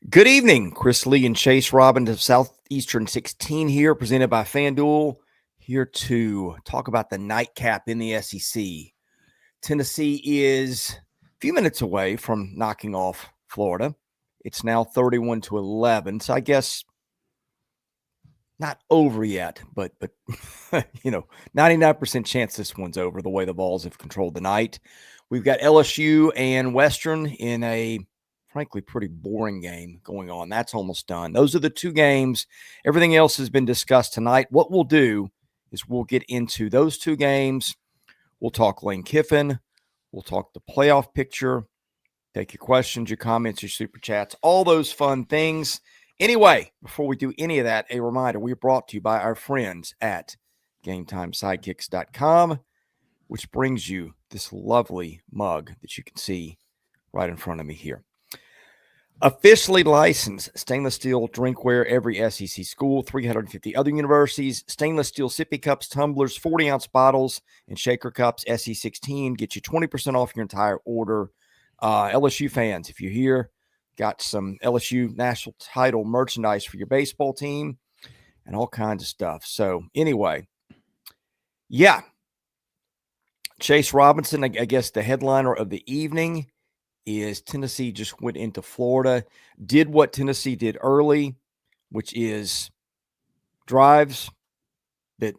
Good evening, Chris Lee and Chase Robin of Southeastern 16 here, presented by FanDuel, here to talk about the nightcap in the SEC. Tennessee is a few minutes away from knocking off Florida. It's now 31-11, so I guess not over yet, but 99% chance this one's over the way the Vols have controlled the night. We've got LSU and Western in a frankly pretty boring game going on. That's almost done. Those are the two games. Everything else has been discussed tonight. What we'll do is we'll get into those two games. We'll talk Lane Kiffin. We'll talk the playoff picture. Take your questions, your comments, your super chats, all those fun things. Anyway, before we do any of that, a reminder, we are brought to you by our friends at GameTimeSidekicks.com, which brings you this lovely mug that you can see right in front of me here. Officially licensed stainless steel drinkware, every SEC school, 350 other universities, stainless steel sippy cups, tumblers, 40-ounce bottles, and shaker cups, SE16. Get you 20% off your entire order. LSU fans, if you're here, got some LSU national title merchandise for your baseball team and all kinds of stuff. So anyway, yeah. Chase Robinson, I guess the headliner of the evening is Tennessee just went into Florida, did what Tennessee did early, which is drives that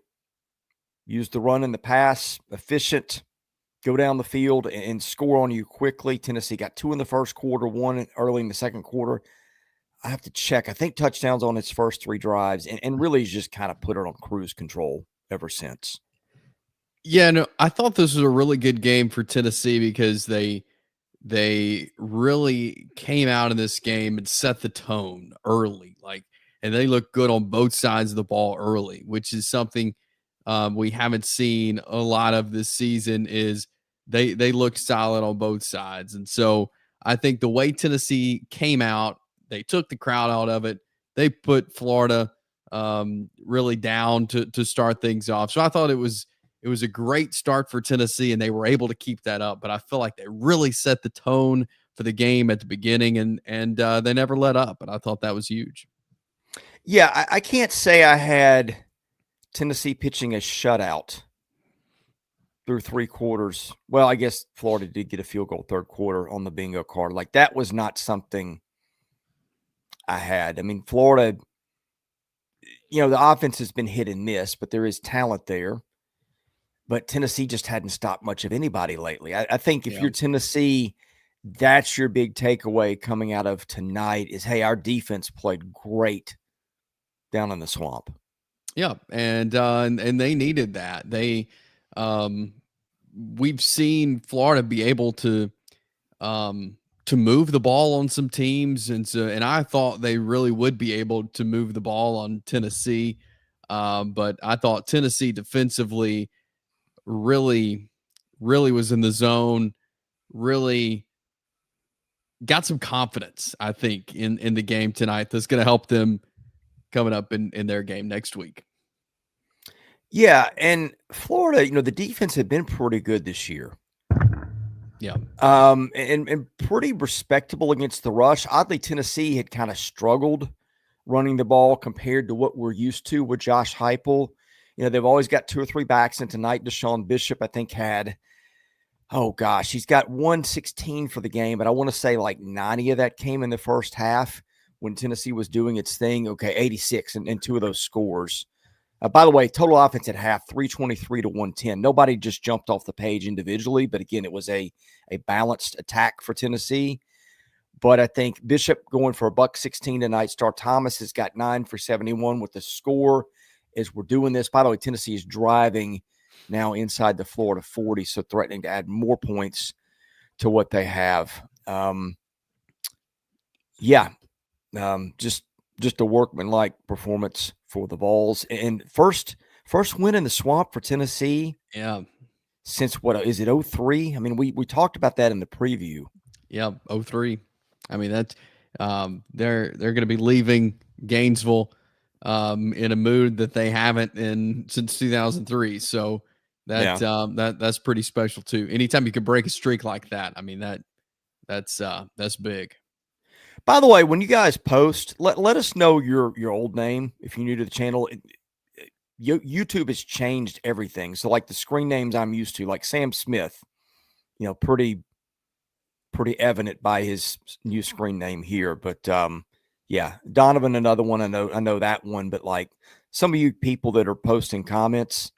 use the run and the pass, efficient, go down the field and score on you quickly. Tennessee got 2 in the first quarter, 1 early in the second quarter. I have to check. I think touchdowns on its first 3 drives, and really just kind of put it on cruise control ever since. Yeah, no, I thought this was a really good game for Tennessee because they really came out in this game and set the tone early, and they look good on both sides of the ball early, which is something we haven't seen a lot of this season. Is they look solid on both sides, and so I think the way Tennessee came out, they took the crowd out of it. They put Florida really down to start things off. So I thought it was a great start for Tennessee, and they were able to keep that up. But I feel like they really set the tone for the game at the beginning, and they never let up. And I thought that was huge. Yeah, I can't say I had Tennessee pitching a shutout through 3 quarters. Well, I guess Florida did get a field goal third quarter on the bingo card. Like, that was not something I had. I mean, Florida, the offense has been hit and miss, but there is talent there. But Tennessee just hadn't stopped much of anybody lately. I think if you're Tennessee, that's your big takeaway coming out of tonight is, hey, our defense played great down in the swamp. Yeah, and they needed that. We've seen Florida be able to move the ball on some teams, and I thought they really would be able to move the ball on Tennessee, but I thought Tennessee defensively really was in the zone, really got some confidence, I think, in the game tonight that's going to help them coming up in their game next week. Yeah, and Florida, the defense had been pretty good this year. Yeah. And pretty respectable against the rush. Oddly, Tennessee had kind of struggled running the ball compared to what we're used to with Josh Heupel. They've always got 2 or 3 backs, and tonight Deshaun Bishop, I think, had, he's got 116 for the game, but I want to say like 90 of that came in the first half when Tennessee was doing its thing. 86 and 2 of those scores. By the way, total offense at half, 323 to 110. Nobody just jumped off the page individually, but again, it was a balanced attack for Tennessee. But I think Bishop going for $116 tonight. Star Thomas has got 9 for 71 with the score as we're doing this. By the way, Tennessee is driving now inside the Florida 40, so threatening to add more points to what they have. Just a workmanlike performance for the Vols. And first win in the swamp for Tennessee. Yeah. Since what is it, 03? I mean, we talked about that in the preview. Yeah, 03. I mean, that's they're going to be leaving Gainesville in a mood that they haven't since 2003. So that's pretty special too. Anytime you can break a streak like that, I mean that's big. By the way, when you guys post, let us know your old name if you're new to the channel. YouTube has changed everything. So like the screen names I'm used to, like Sam Smith, pretty evident by his new screen name here. But yeah, Donovan, another one. I know that one. But like some of you people that are posting comments,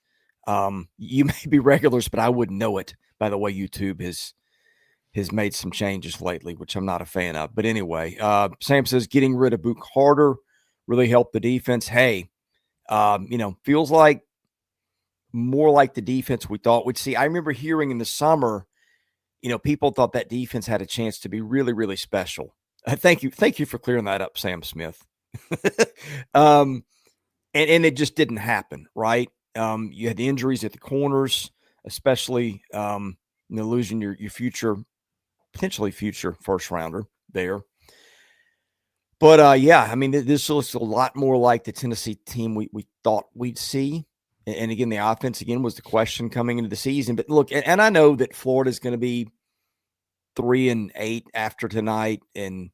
you may be regulars, but I wouldn't know it by the way YouTube has made some changes lately, which I'm not a fan of. But anyway, Sam says getting rid of Book Harder really helped the defense. Hey, feels like more like the defense we thought we'd see. I remember hearing in the summer, people thought that defense had a chance to be really, really special. Thank you for clearing that up, Sam Smith. And it just didn't happen, right? You had the injuries at the corners, especially losing your potentially future first rounder there. But yeah, I mean, this looks a lot more like the Tennessee team we thought we'd see. And again, the offense again was the question coming into the season. But look, and I know that Florida's going to be 3-8 after tonight, and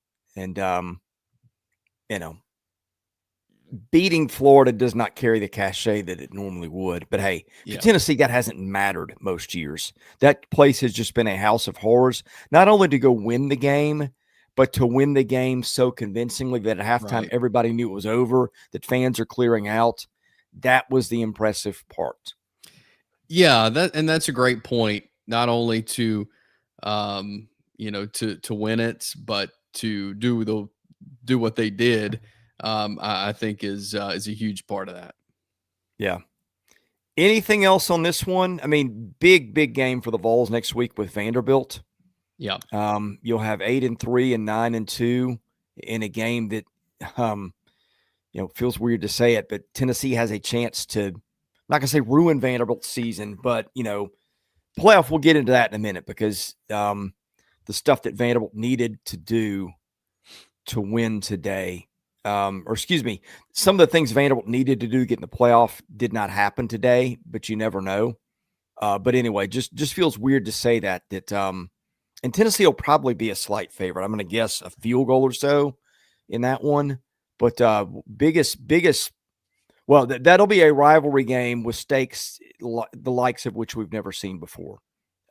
beating Florida does not carry the cachet that it normally would. But hey, for Tennessee, that hasn't mattered most years. That place has just been a house of horrors, not only to go win the game, but to win the game so convincingly that at halftime everybody knew it was over, that fans are clearing out. That was the impressive part. Yeah, that's a great point. Not only to to win it, but to do what they did, I think is a huge part of that. Yeah. Anything else on this one? I mean, big game for the Vols next week with Vanderbilt. Yeah. You'll have 8-3 and 9-2 in a game that, feels weird to say it, but Tennessee has a chance to, I'm not gonna say ruin Vanderbilt's season, but playoff. We'll get into that in a minute because the stuff that Vanderbilt needed to do to win today, some of the things Vanderbilt needed to do to get in the playoff did not happen today, but you never know. But anyway, just feels weird to say that and Tennessee will probably be a slight favorite. I'm going to guess a field goal or so in that one. But biggest, well, that'll be a rivalry game with stakes the likes of which we've never seen before.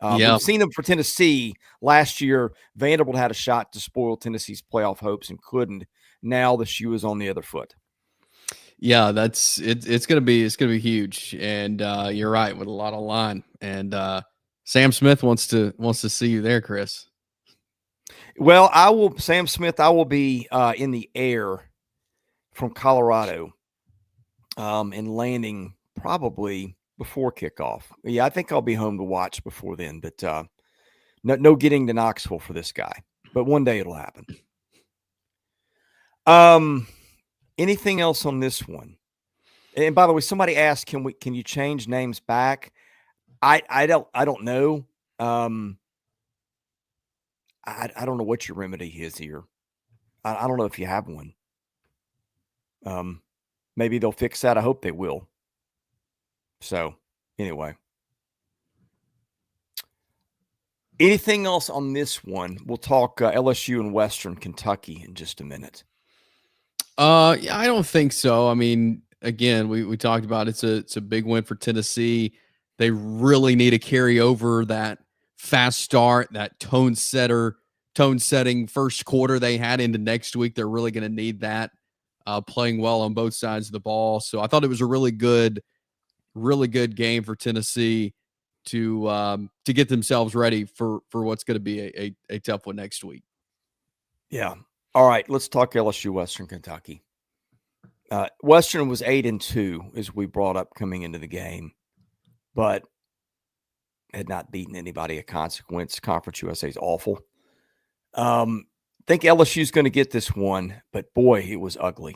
We've seen them for Tennessee last year. Vanderbilt had a shot to spoil Tennessee's playoff hopes and couldn't. Now the shoe is on the other foot. Yeah, that's it. It's gonna be huge, and you're right with a lot of line. And Sam Smith wants to see you there, Chris. Well, Sam Smith. I will be in the air from Colorado, and landing probably before kickoff. Yeah, I think I'll be home to watch before then. But no getting to Knoxville for this guy. But one day it'll happen. Anything else on this one? And by the way, somebody asked, can you change names back? I don't know. I don't know what your remedy is here. I don't know if you have one. Maybe they'll fix that. I hope they will. So anyway, anything else on this one? We'll talk LSU and Western Kentucky in just a minute. Yeah, I don't think so. I mean, again, we talked about it's a big win for Tennessee. They really need to carry over that fast start, that tone setting first quarter they had into next week. They're really going to need that, playing well on both sides of the ball. So I thought it was a really good game for Tennessee to get themselves ready for what's going to be a tough one next week. Yeah. All right, let's talk LSU Western Kentucky. Western was 8-2, as we brought up coming into the game, but had not beaten anybody of consequence. Conference USA is awful. Think LSU's going to get this one, but boy, it was ugly.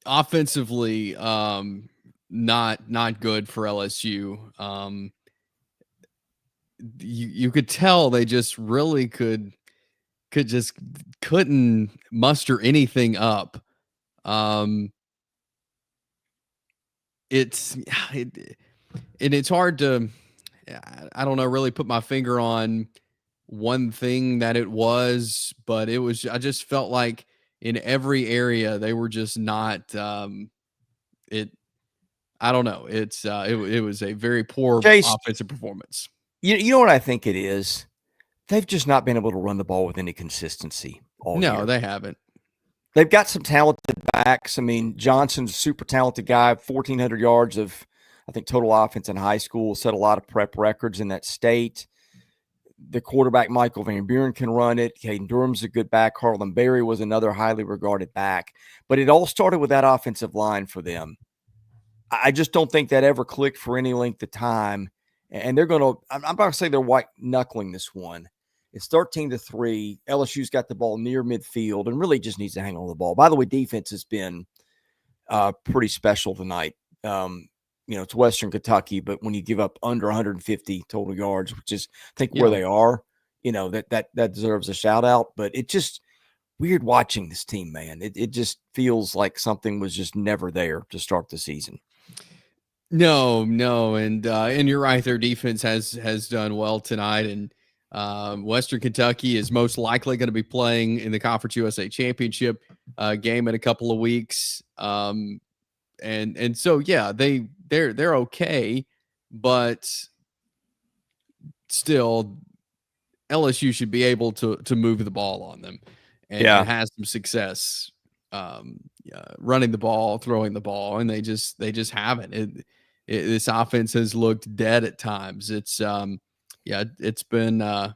Offensively, not good for LSU. You could tell they just really couldn't muster anything up. It's hard to, I don't know, really put my finger on one thing that it was, but I just felt like in every area they were just not it I don't know. It was a very poor Chase, offensive performance. you know what I think it is? They've just not been able to run the ball with any consistency all No, year. they haven't. They've got some talented backs. I mean, Johnson's a super talented guy, 1,400 yards of, I think, total offense in high school, set a lot of prep records in that state. The quarterback, Michael Van Buren, can run it. Caden Durham's a good back. Harlan Berry was another highly regarded back. But it all started with that offensive line for them. I just don't think that ever clicked for any length of time. And they're going to – I'm not going to say they're white-knuckling this one. It's 13-3. LSU's got the ball near midfield and really just needs to hang on the ball. By the way, defense has been pretty special tonight. It's Western Kentucky, but when you give up under 150 total yards, which is I think where they are, that deserves a shout out. But it just weird watching this team, man. It just feels like something was just never there to start the season. No, and you're right. Their defense has done well tonight, and Western Kentucky is most likely going to be playing in the Conference USA Championship game in a couple of weeks. And so yeah, they're okay, but still LSU should be able to move the ball on them and has some success running the ball, throwing the ball, and they just haven't. This offense has looked dead at times. It's been a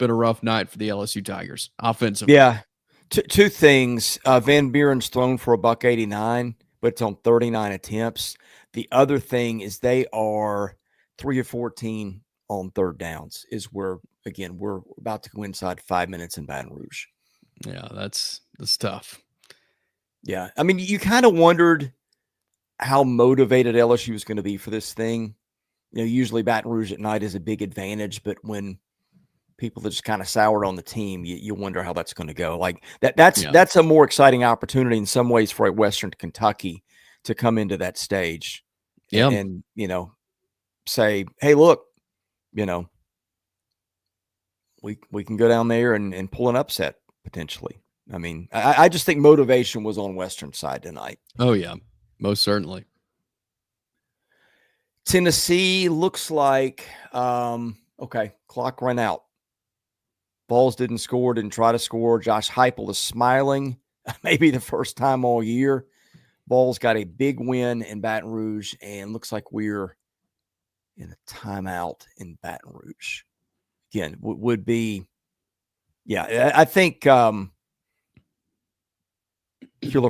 rough night for the LSU Tigers offensively. Yeah. Two things. Van Buren's thrown for $189, but it's on 39 attempts. The other thing is they are 3 of 14 on third downs is where, again, we're about to go inside 5 minutes in Baton Rouge. Yeah, that's tough. Yeah. I mean, you kind of wondered how motivated LSU was going to be for this thing. Usually Baton Rouge at night is a big advantage, but when people that just kind of soured on the team, you wonder how that's going to go. Like that's a more exciting opportunity in some ways for a Western Kentucky to come into that stage and say, hey, look, we can go down there and pull an upset potentially. I mean, I just think motivation was on Western side tonight. Oh yeah, most certainly. Tennessee looks like, okay, clock ran out. Vols didn't try to score. Josh Heupel is smiling, maybe the first time all year. Vols got a big win in Baton Rouge, and looks like we're in a timeout in Baton Rouge. Again, would be, I think Killer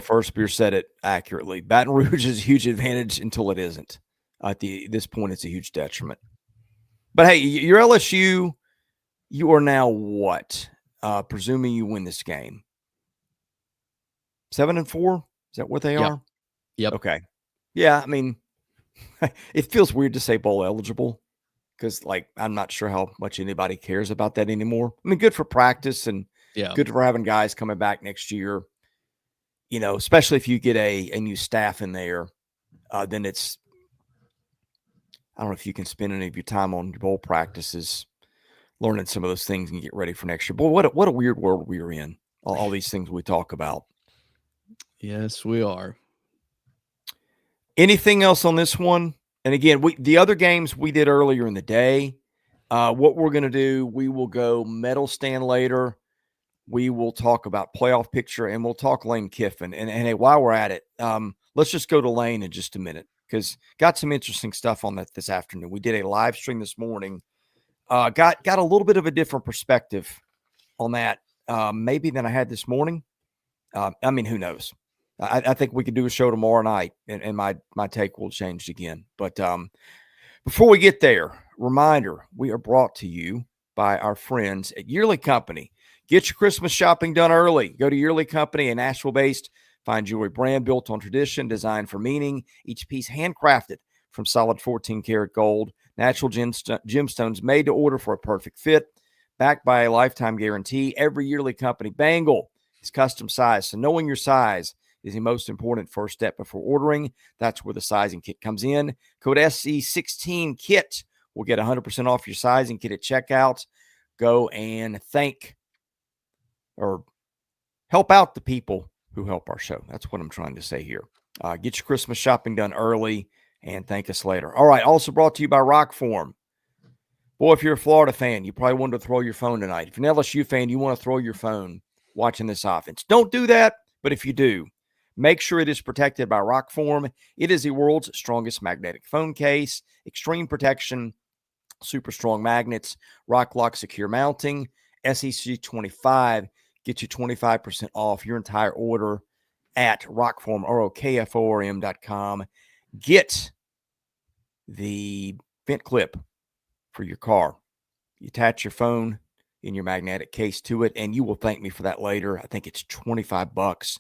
First Beer said it accurately. Baton Rouge is a huge advantage until it isn't. At this point, it's a huge detriment. But hey, your LSU, you are now what? Presuming you win this game, 7-4. Is that what they are? Yep. Okay. Yeah. I mean, it feels weird to say bowl eligible because, I'm not sure how much anybody cares about that anymore. I mean, good for practice and good for having guys coming back next year. Especially if you get a new staff in there, then it's. I don't know if you can spend any of your time on your bowl practices, learning some of those things and get ready for next year. Boy, what a weird world we are in. All these things we talk about. Yes, we are. Anything else on this one? And again, the other games we did earlier in the day, what we're going to do, we will go medal stand later. We will talk about playoff picture, and we'll talk Lane Kiffin. And hey, while we're at it, let's just go to Lane in just a minute because got some interesting stuff on that this afternoon. We did a live stream this morning. Got a little bit of a different perspective on that maybe than I had this morning. I mean, who knows? I think we could do a show tomorrow night, and my take will change again. But before we get there, reminder, we are brought to you by our friends at Yearly Company. Get your Christmas shopping done early. Go to Yearly Company, a Nashville-based fine jewelry brand built on tradition, designed for meaning, each piece handcrafted from solid 14-karat gold, natural gemstones made to order for a perfect fit, backed by a lifetime guarantee. Every Yearly Company bangle is custom sized, so knowing your size is the most important first step before ordering. That's where the sizing kit comes in. Code SC16KIT will get 100% off your sizing kit at checkout. go and thank or help out the people who help our show. That's what I'm trying to say here. Get your Christmas shopping done early and thank us later. All right. Also brought to you by Rockform. Boy, if you're a Florida fan, you probably wanted to throw your phone tonight. If you're an LSU fan, you want to throw your phone watching this offense. Don't do that, but if you do, make sure it is protected by Rockform. It is the world's strongest magnetic phone case, extreme protection, super strong magnets, Rock Lock secure mounting, SEC 25. Get you 25% off your entire order at Rockform, ROKFORM.com. Get the vent clip for your car. You attach your phone in your magnetic case to it, and you will thank me for that later. I think it's $25.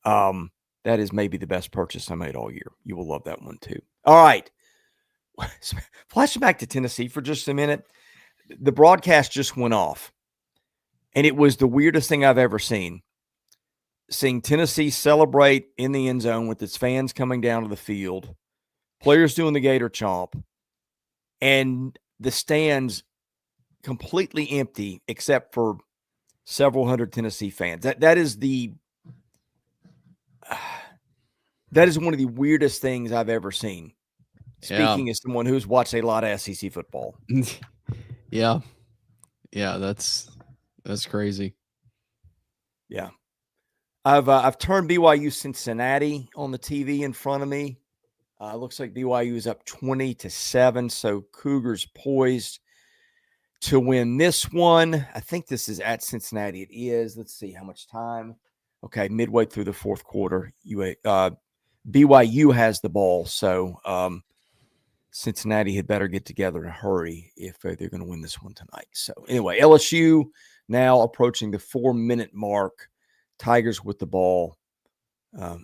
That is maybe the best purchase I made all year. You will love that one too. All right. Flashing back to Tennessee for just a minute. The broadcast just went off, and it was the weirdest thing I've ever seen. Seeing Tennessee celebrate in the end zone with its fans coming down to the field, players doing the Gator chomp, and the stands completely empty except for several hundred Tennessee fans. That is one of the weirdest things I've ever seen. Speaking as someone who's watched a lot of SEC football. Yeah, that's crazy. Yeah, I've turned BYU Cincinnati on the TV in front of me. Looks like BYU is up 20-7, so Cougars poised to win this one. I think this is at Cincinnati. It is. Let's see how much time. Okay, midway through the fourth quarter, BYU has the ball, so Cincinnati had better get together in a hurry if they're going to win this one tonight. So anyway, LSU now approaching the 4-minute mark. Tigers with the ball.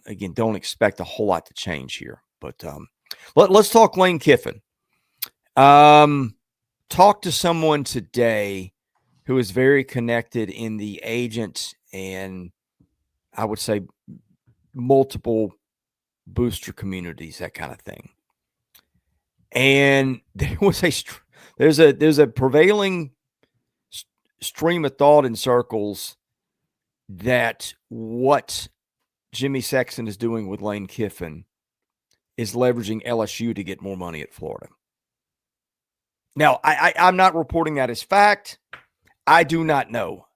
Again, don't expect a whole lot to change here. But let's talk Lane Kiffin. Talked to someone today who is very connected in the agent and I would say multiple booster communities, that kind of thing. And there was there's a prevailing stream of thought in circles that what Jimmy Sexton is doing with Lane Kiffin is leveraging LSU to get more money at Florida. Now, I'm not reporting that as fact. I do not know.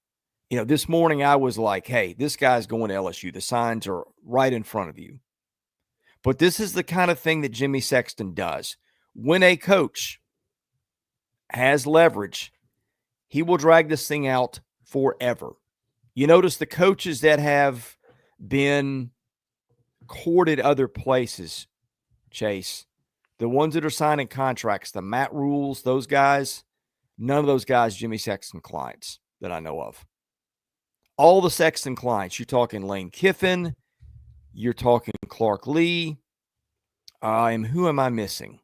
This morning I was like, hey, this guy's going to LSU. The signs are right in front of you. But this is the kind of thing that Jimmy Sexton does. When a coach has leverage, he will drag this thing out forever. You notice the coaches that have been courted other places, Chase, the ones that are signing contracts, the Matt Rules, those guys, none of those guys Jimmy Sexton clients that I know of. All the Sexton clients, you're talking Lane Kiffin, you're talking Clark Lee, and who am I missing?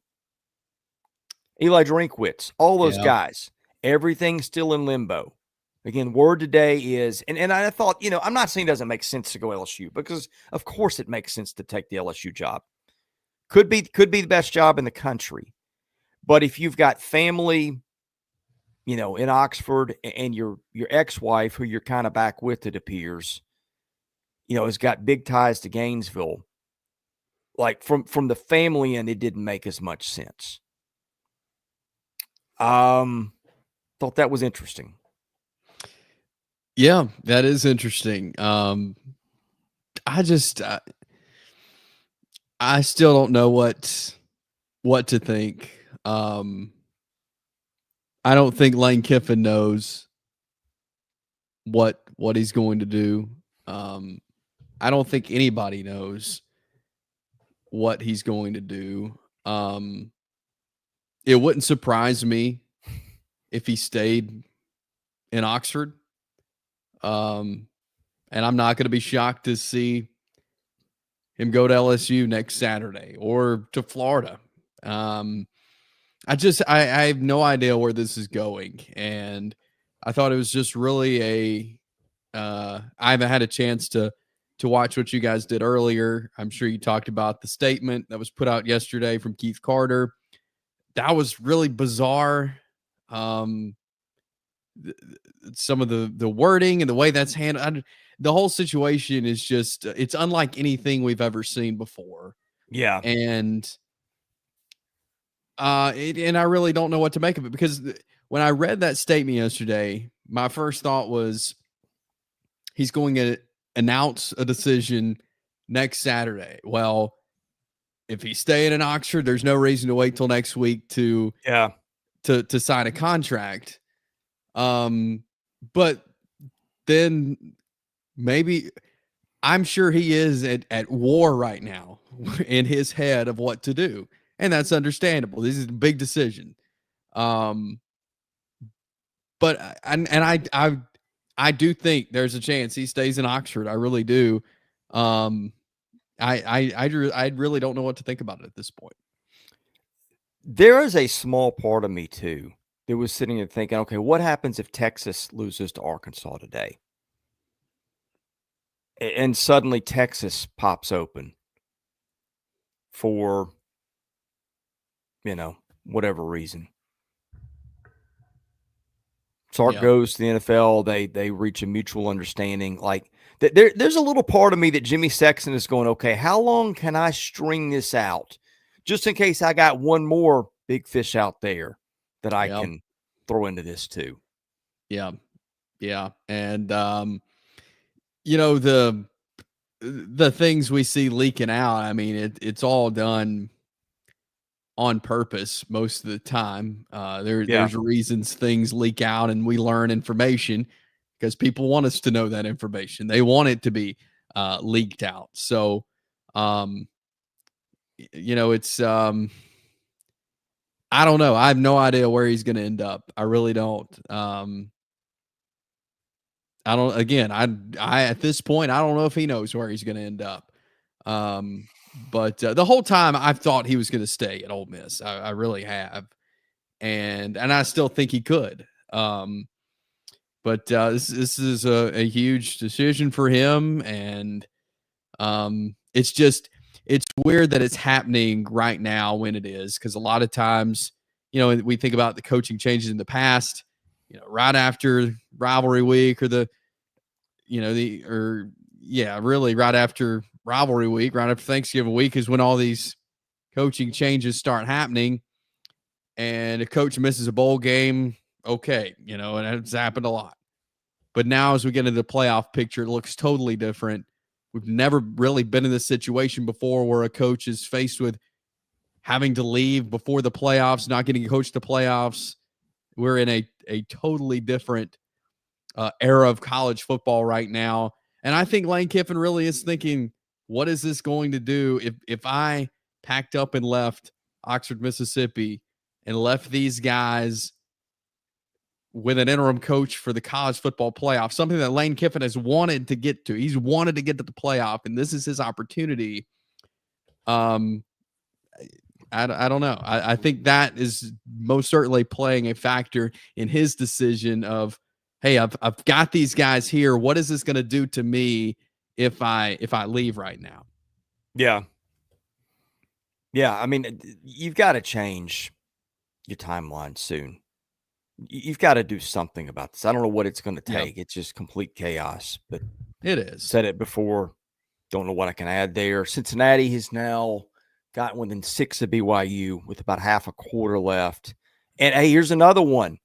Eli Drinkwitz, all those guys. Everything's still in limbo. Again, word today is, and I thought, I'm not saying it doesn't make sense to go LSU because, of course, it makes sense to take the LSU job. Could be the best job in the country. But if you've got family, in Oxford and your ex-wife, who you're kind of back with, it appears, has got big ties to Gainesville, like from the family end, it didn't make as much sense. Thought that was interesting. Yeah, that is interesting. I still don't know what to think. I don't think Lane Kiffin knows what he's going to do. I don't think anybody knows what he's going to do. It wouldn't surprise me if he stayed in Oxford. And I'm not going to be shocked to see him go to LSU next Saturday or to Florida. I have no idea where this is going. And I thought it was just really I haven't had a chance to watch what you guys did earlier. I'm sure you talked about the statement that was put out yesterday from Keith Carter. That was really bizarre. some of the wording and the way that's handled. The whole situation is just it's unlike anything we've ever seen before. Yeah. And and I really don't know what to make of it, because when I read that statement yesterday, my first thought was he's going to announce a decision next Saturday. Well, if he's staying in Oxford, there's no reason to wait till next week to sign a contract. But then maybe I'm sure he is at war right now in his head of what to do. And that's understandable. This is a big decision. But I do think there's a chance he stays in Oxford. I really do. I really don't know what to think about it at this point. There is a small part of me too that was sitting there thinking, okay, what happens if Texas loses to Arkansas today? And suddenly Texas pops open for, whatever reason. Sark goes to the NFL. They reach a mutual understanding. Like there's a little part of me that Jimmy Sexton is going, okay, how long can I string this out? Just in case I got one more big fish out there that I can throw into this too. Yeah. Yeah. And, the things we see leaking out, I mean, it's all done on purpose most of the time. There's reasons things leak out and we learn information because people want us to know that information. They want it to be leaked out. So, it's I don't know. I have no idea where he's going to end up. I really don't. I don't. Again, I at this point I don't know if he knows where he's going to end up. But the whole time I've thought he was going to stay at Ole Miss. I really have, and I still think he could. But this is a huge decision for him, and it's weird that it's happening right now when it is, because a lot of times, we think about the coaching changes in the past, right after rivalry week really right after rivalry week, right after Thanksgiving week is when all these coaching changes start happening, and a coach misses a bowl game. Okay. And it's happened a lot, but now as we get into the playoff picture, it looks totally different. We've never really been in this situation before where a coach is faced with having to leave before the playoffs, not getting coached the playoffs. We're in a totally different era of college football right now. And I think Lane Kiffin really is thinking, what is this going to do if I packed up and left Oxford, Mississippi, and left these guys with an interim coach for the college football playoff, something that Lane Kiffin has wanted to get to. He's wanted to get to the playoff, and this is his opportunity. I don't know. I think that is most certainly playing a factor in his decision of, hey, I've got these guys here. What is this going to do to me if I leave right now? Yeah. Yeah. I mean, you've got to change your timeline soon. You've got to do something about this. I don't know what it's going to take. It's just complete chaos, but it is. Said it before. Don't know what I can add there. Cincinnati has now gotten within 6 of BYU with about half a quarter left. And hey, here's another one.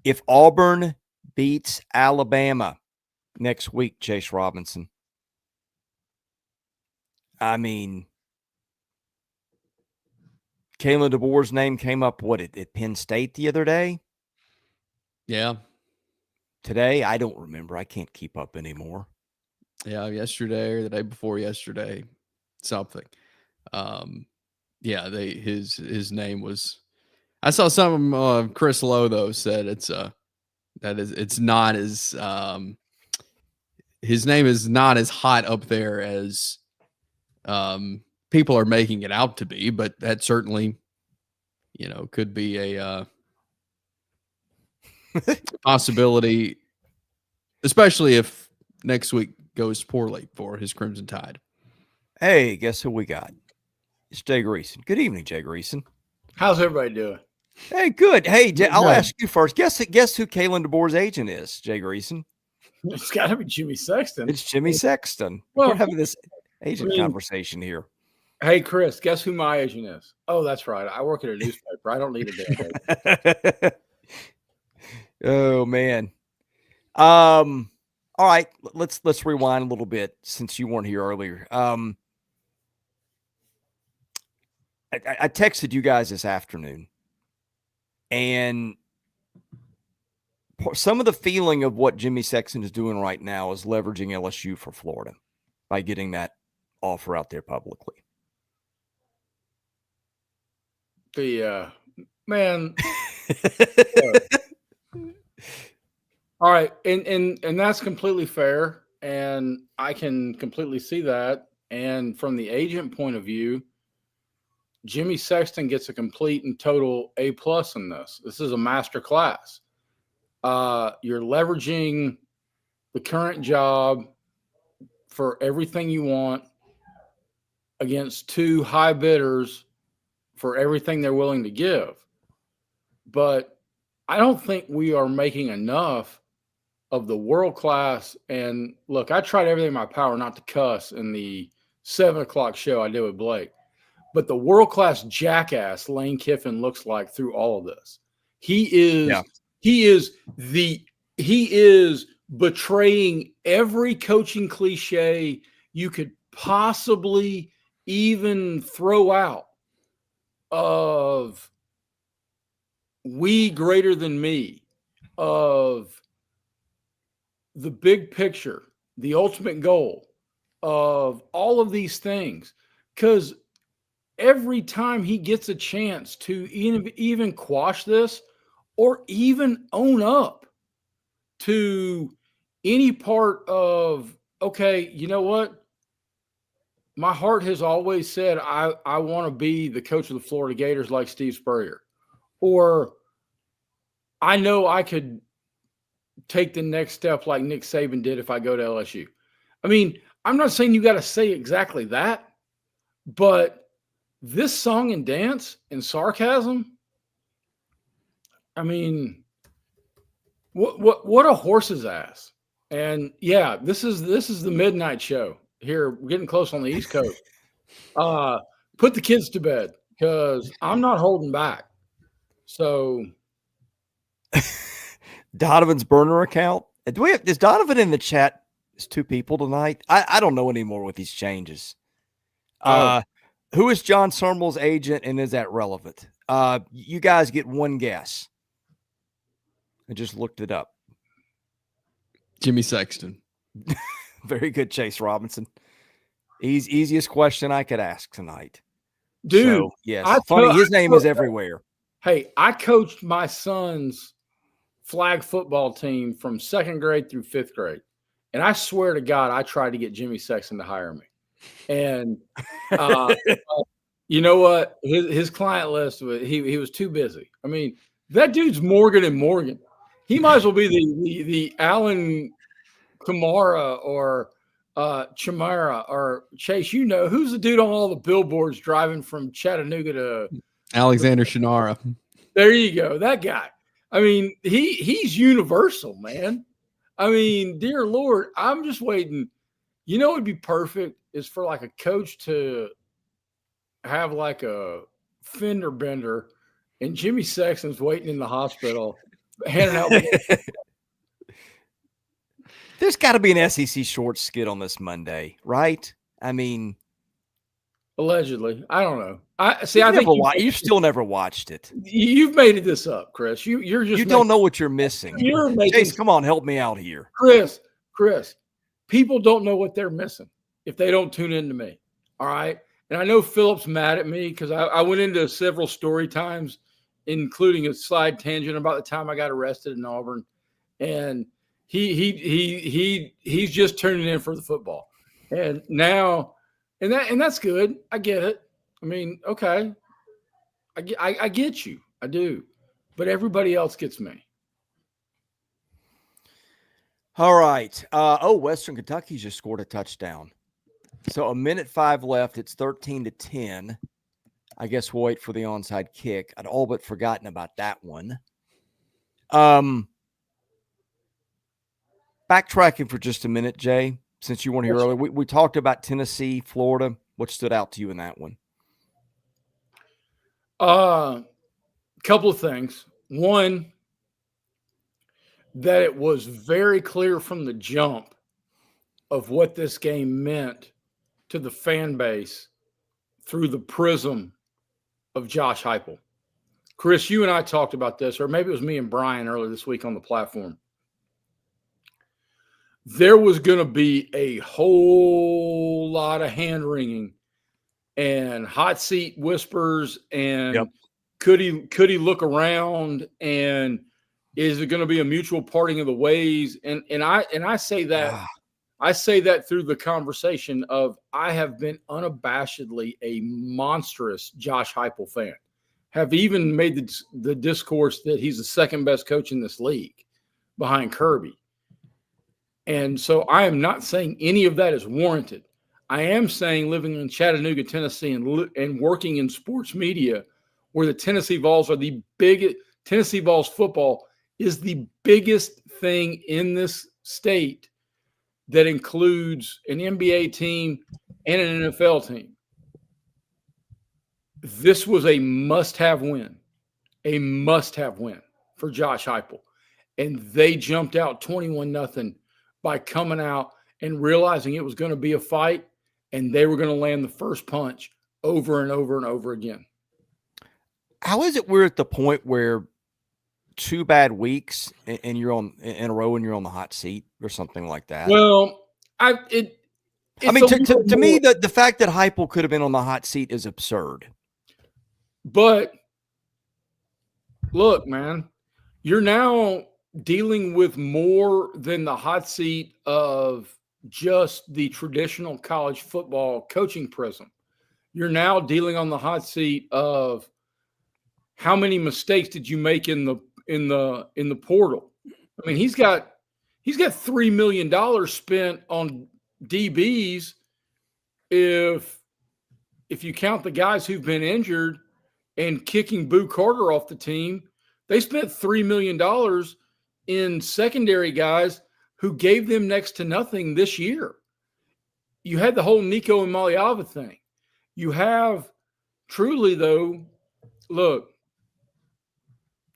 If Auburn beats Alabama next week, Chase Robinson, I mean, Kalen DeBoer's name came up, at Penn State the other day? Yeah. Today, I don't remember. I can't keep up anymore. Yeah, yesterday or the day before yesterday, something. His name was. I saw some Chris Lowe though said it's not as his name is not as hot up there as people are making it out to be, but that certainly could be a possibility, especially if next week goes poorly for his Crimson Tide. Hey, guess who we got? It's Jay Greeson. Good evening, Jay Greeson. How's everybody doing? Hey, good. Hey, I'll Good. ask you first. Guess who Kalen DeBoer's agent is, Jay Greeson? It's got to be Jimmy Sexton. It's Jimmy Sexton. Well, We're having this agent I mean, conversation here. Hey, Chris, guess who my agent is? Oh, that's right. I work at a newspaper. I don't need a damn agent. Oh man. All right, let's rewind a little bit since you weren't here earlier. I texted you guys this afternoon, and some of the feeling of what Jimmy Sexton is doing right now is leveraging LSU for Florida by getting that offer out there publicly. The man. All right, and that's completely fair, and I can completely see that. And from the agent point of view, Jimmy Sexton gets a complete and total A+ in this. This is a master class. You're leveraging the current job for everything you want against two high bidders for everything they're willing to give. But I don't think we are making enough of the world class. And look, I tried everything in my power not to cuss in the 7 o'clock show I did with Blake, but the world class jackass Lane Kiffin looks like through all of this. He is betraying every coaching cliche you could possibly even throw out of we greater than me, of the big picture, the ultimate goal, of all of these things. Because every time he gets a chance to even quash this or even own up to any part of, okay, you know what? My heart has always said I want to be the coach of the Florida Gators like Steve Spurrier. Or I know I could take the next step like Nick Saban did if I go to LSU. I mean, I'm not saying you got to say exactly that, but this song and dance and sarcasm, I mean, what a horse's ass. And yeah, this is the midnight show here. We're getting close on the East Coast. Put the kids to bed because I'm not holding back. So Donovan's burner account. Is Donovan in the chat? Is two people tonight? I don't know anymore with these changes. Who is John Summerall's agent, and is that relevant? You guys get one guess. I just looked it up. Jimmy Sexton. Very good, Chase Robinson. Easiest question I could ask tonight. Dude, so, yes. Funny, his name is everywhere. Hey, I coached my son's flag football team from 2nd grade through 5th grade. And I swear to God, I tried to get Jimmy Sexton to hire me. And you know what? His client list, he was too busy. I mean, that dude's Morgan and Morgan. He might as well be the Alan Kamara or Chamara or Chase. You know, who's the dude on all the billboards driving from Chattanooga to Alexander Shinara. There you go. That guy. I mean, he's universal, man. I mean, dear Lord, I'm just waiting. You know, it'd be perfect is for like a coach to have like a fender bender, and Jimmy Sexton's waiting in the hospital, handing out. There's got to be an SEC short skit on this Monday, right? I mean, allegedly, I don't know. I think you've still never watched it. You've made this up, Chris. You don't know what you're missing. You're making. Chase, come on, help me out here, Chris. People don't know what they're missing if they don't tune in to me. All right. And I know Philip's mad at me because I went into several story times, including a slide tangent about the time I got arrested in Auburn. And he's just turning in for the football. And now, and that's good. I get it. I mean, okay. I get you. I do. But everybody else gets me. All right. Western Kentucky just scored a touchdown. So 1:05 left. It's 13-10. I guess we'll wait for the onside kick. I'd all but forgotten about that one. Backtracking for just a minute, Jay, since you weren't here earlier, we talked about Tennessee, Florida. What stood out to you in that one? Couple of things. One, that it was very clear from the jump of what this game meant to the fan base through the prism of Josh Heupel. Chris, you and I talked about this, or maybe it was me and Brian earlier this week on the platform. There was going to be a whole lot of hand-wringing and hot seat whispers and could he look around, and is it going to be a mutual parting of the ways? And I say that I say that through the conversation of I have been unabashedly a monstrous Josh Heupel fan. Have even made the discourse that he's the second best coach in this league behind Kirby. And so I am not saying any of that is warranted. I am saying living in Chattanooga, Tennessee, and working in sports media where the Tennessee Vols are the biggest – Tennessee Vols football is the biggest thing in this state that includes an NBA team and an NFL team. This was a must-have win for Josh Heupel. And they jumped out 21-0 by coming out and realizing it was going to be a fight, and they were going to land the first punch over and over and over again. How is it we're at the point where 2 bad weeks and you're on in a row and you're on the hot seat or something like that? Well, to me, the fact that Heupel could have been on the hot seat is absurd. But look, man, you're now dealing with more than the hot seat of just the traditional college football coaching prism. You're now dealing on the hot seat of how many mistakes did you make in the portal? I mean, he's got $3 million spent on DBs. If you count the guys who've been injured and kicking Boo Carter off the team, they spent $3 million in secondary guys who gave them next to nothing this year. You had the whole Nico and Maliava thing. You have truly, though, look,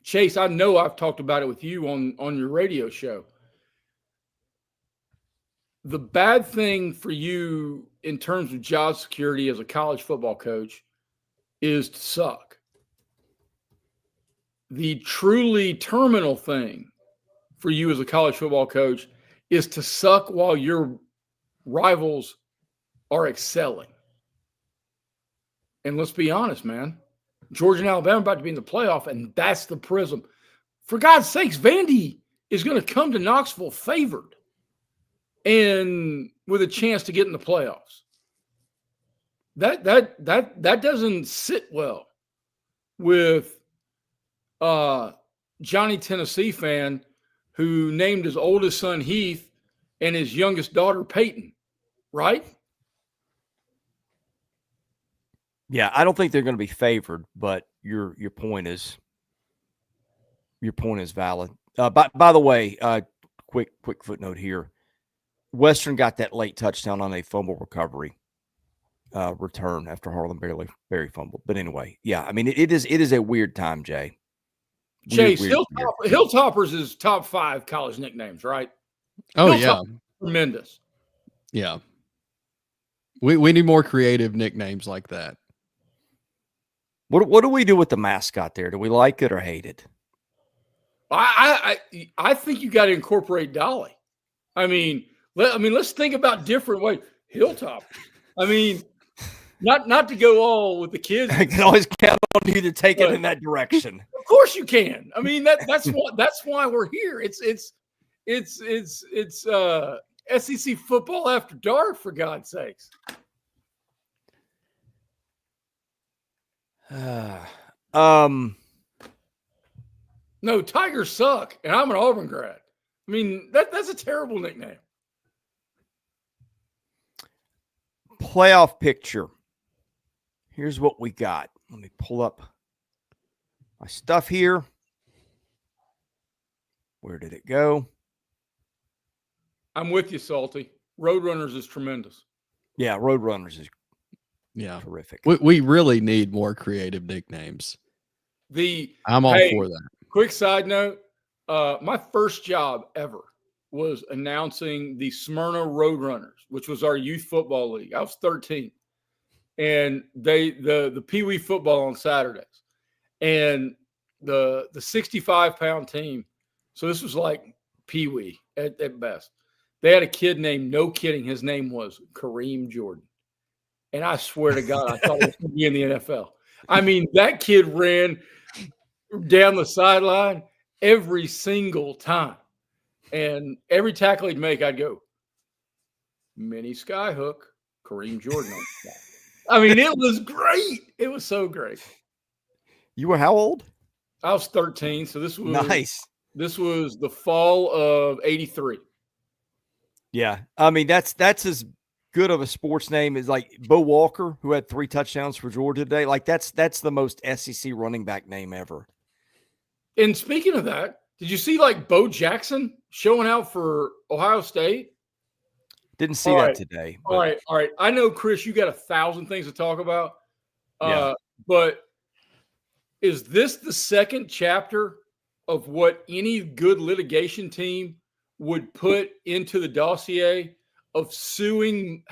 Chase, I know I've talked about it with you on your radio show. The bad thing for you in terms of job security as a college football coach is to suck. The truly terminal thing for you as a college football coach is to suck while your rivals are excelling. And let's be honest, man. Georgia and Alabama about to be in the playoff, and that's the prism. For God's sakes, Vandy is going to come to Knoxville favored and with a chance to get in the playoffs. That doesn't sit well with Johnny Tennessee fan who named his oldest son Heath and his youngest daughter Peyton, right? Yeah, I don't think they're going to be favored, but your point is valid. By the way, quick footnote here: Western got that late touchdown on a fumble recovery return after Harlan Berry fumbled. But anyway, yeah, I mean it is a weird time, Jay. Chase, Hilltoppers is top 5 college nicknames, right? Oh, Hilltoppers, tremendous. Yeah. We need more creative nicknames like that. What do we do with the mascot there? Do we like it or hate it? I think you got to incorporate Dolly. I mean, let's think about different ways. Hilltop. I mean, not to go all with the kids. I can always count on you to take it in that direction. Of course you can. I mean, that's why we're here. It's SEC football after dark, for God's sakes. No, Tigers suck, and I'm an Auburn grad. I mean, that's a terrible nickname. Playoff picture. Here's what we got. Let me pull up my stuff here. Where did it go? I'm with you, Salty. Roadrunners is tremendous. Yeah, Roadrunners is Yeah. terrific. We really need more creative nicknames. I'm all for that. Quick side note, my first job ever was announcing the Smyrna Roadrunners, which was our youth football league. I was 13. And the Pee Wee football on Saturdays. And the 65-pound team, so this was like Pee Wee at best. They had a kid named, no kidding, his name was Kareem Jordan. And I swear to God, I thought he was going to be in the NFL. I mean, that kid ran down the sideline every single time. And every tackle he'd make, I'd go, mini skyhook, Kareem Jordan. I mean, it was great. It was so great. You were how old? I was 13, so this was nice. This was the fall of '83. Yeah, I mean that's as good of a sports name as like Bo Walker, who had 3 touchdowns for Georgia today. Like that's the most SEC running back name ever. And speaking of that, did you see like Bo Jackson showing out for Ohio State? Didn't see that today. All right. I know, Chris, you got 1,000 things to talk about. Yeah. But is this the second chapter of what any good litigation team would put into the dossier of suing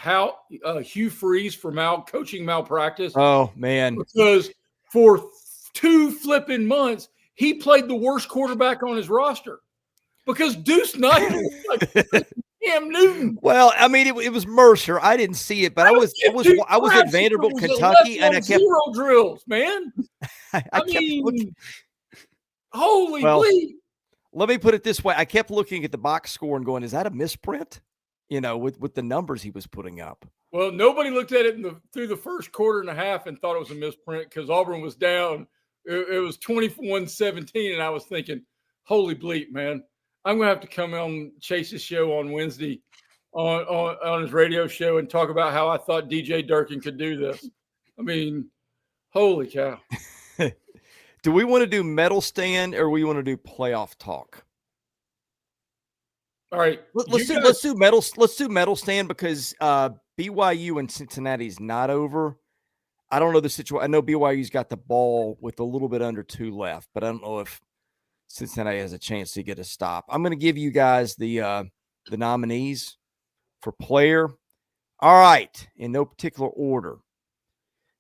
Hugh Freeze for coaching malpractice? Oh, man. Because for 2 flipping months, he played the worst quarterback on his roster. Because Deuce Knight was like Cam Newton. Well, I mean, it was Mercer. I didn't see it, but I was at Vanderbilt, Kentucky, and I kept zero drills, man. I mean, holy bleep. Let me put it this way: I kept looking at the box score and going, "Is that a misprint?" You know, with the numbers he was putting up. Well, nobody looked at it through the first quarter and a half and thought it was a misprint because Auburn was down. It was 21-17, and I was thinking, "Holy bleep, man! I'm going to have to come on Chase's show on Wednesday on his radio show and talk about how I thought DJ Durkin could do this." I mean, holy cow. Do we want to do medal stand or we want to do playoff talk? All right. Let's do medal stand because BYU and Cincinnati is not over. I don't know the situation. I know BYU's got the ball with a little bit under 2 left, but I don't know if Cincinnati has a chance to get a stop. I'm going to give you guys the nominees for player. All right, in no particular order.